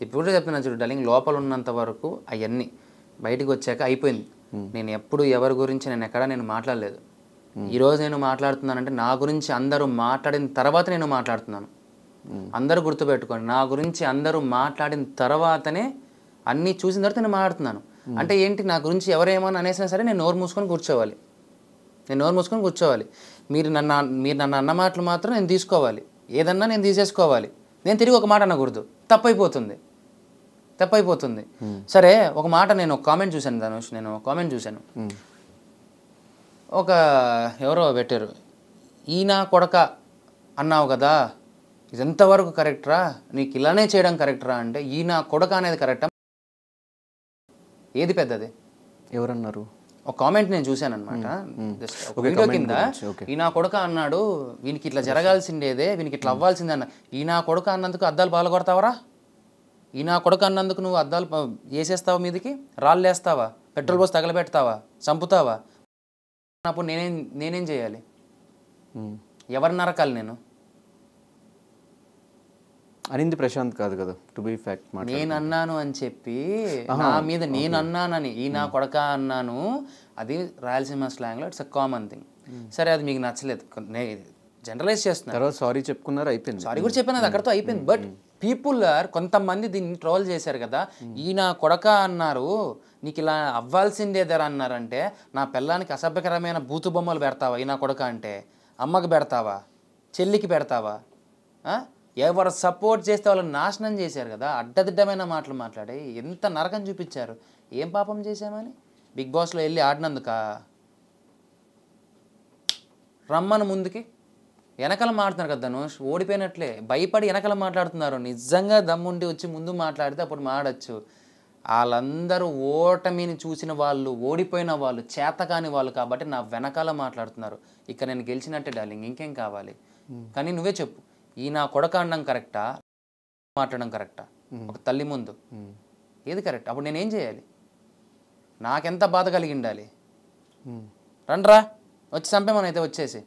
ఇప్పుడు చెప్తున్నాను చూడు డార్లింగ్, లోపల ఉన్నంత వరకు అవన్నీ బయటికి వచ్చాక అయిపోయింది. నేను ఎప్పుడు ఎవరి గురించి నేను ఎక్కడా నేను మాట్లాడలేదు. ఈరోజు నేను మాట్లాడుతున్నానంటే నా గురించి అందరూ మాట్లాడిన తర్వాత నేను మాట్లాడుతున్నాను. అందరూ గుర్తుపెట్టుకోండి, నా గురించి అందరూ మాట్లాడిన తర్వాతనే అన్నీ చూసిన తర్వాత నేను మాట్లాడుతున్నాను. అంటే ఏంటి, నా గురించి ఎవరేమని అనేసినా సరే నేను నోరు మూసుకొని కూర్చోవాలి. మీరు నన్ను అన్న మాటలు మాత్రం నేను తీసుకోవాలి. ఏదన్నా నేను తీసేసుకోవాలి. నేను తిరిగి ఒక మాట అనకూడదు. తప్పైపోతుంది. సరే, ఒక మాట నేను ఒక కామెంట్ చూశాను ధనుష్, ఒక ఎవరో పెట్టారు, ఈయన కొడక అన్నావు కదా, ఇది ఎంతవరకు కరెక్టరా, నీకు ఇలానే చేయడం కరెక్టరా అంటే, ఈయన కొడక అనేది కరెక్టా, ఏది పెద్దది? ఎవరన్నారు? ఒక కామెంట్ నేను చూశాను అనమాట వీడియో కింద. ఈయన కొడక అన్నాడు, వీనికి ఇట్లా జరగాల్సిందేదే, వీనికి ఇట్లా అవ్వాల్సిందే అన్న. ఈయన కొడక అన్నందుకు అద్దాలు పాల్గొడతావరా? ఈయన కొడక అన్నందుకు నువ్వు అద్దాలు వేసేస్తావా, మీదికి రాళ్ళు వేస్తావా, పెట్రోల్ పోసి తగలబెడతావా, చంపుతావా? అప్పుడు నేనేం చేయాలి? ఎవరు నరకాలి? నేను అనింది ప్రశాంత్ కాదు కదా, టు బి ఫ్యాక్ట్. నేను అన్నాను అని చెప్పి నా మీద నేను అన్నానని, ఈయన కొడక అన్నాను, అది రాయలసీమ స్లాంగ్లో ఇట్స్ అ కామన్ థింగ్. సరే, అది మీకు నచ్చలేదు, జనరలైజ్ చేస్తున్నారు. తర్వాత సారీ చెప్పుకున్నారు, అయిపోయింది. సారీ కూడా చెప్పాను, అది అక్కడితో అయిపోయింది. బట్ పీపుల్ కొంతమంది దీన్ని ట్రోల్ చేశారు కదా, ఈయన కొడక అన్నారు, నీకు ఇలా అవ్వాల్సిందేదరా అన్నారంటే, నా పిల్లానికి అసభ్యకరమైన బూతు బొమ్మలు పెడతావా? ఈయన కొడక అంటే అమ్మకి పెడతావా, చెల్లికి పెడతావా? ఎవరు సపోర్ట్ చేస్తే వాళ్ళని నాశనం చేశారు కదా, అడ్డదిడ్డమైన మాటలు మాట్లాడి ఎంత నరకం చూపించారు. ఏం పాపం చేశామని? బిగ్ బాస్లో వెళ్ళి ఆడినందుక? రమ్మను ముందుకి. వెనకాల మాట్లాడుతున్నారు కదా ధనుష్, ఓడిపోయినట్లే భయపడి వెనకాల మాట్లాడుతున్నారు. నిజంగా దమ్ముండి వచ్చి ముందు మాట్లాడితే అప్పుడు మాడచ్చు. వాళ్ళందరూ ఓటమిని చూసిన వాళ్ళు, ఓడిపోయిన వాళ్ళు, చేతకాని వాళ్ళు కాబట్టి నా వెనకాల మాట్లాడుతున్నారు. ఇక్కడ నేను గెలిచినట్టే డార్లింగ్, ఇంకేం కావాలి? కానీ నువ్వే చెప్పు, ఈ నా కొడక అనడం కరెక్టా, మాట్లాడడం కరెక్టా? ఒక తల్లి ముందు ఏది కరెక్ట్? అప్పుడు నేనేం చేయాలి? నాకెంత బాధ కలిగి ఉండాలి? రండ్రా వచ్చి చంపేమనైతే వచ్చేసి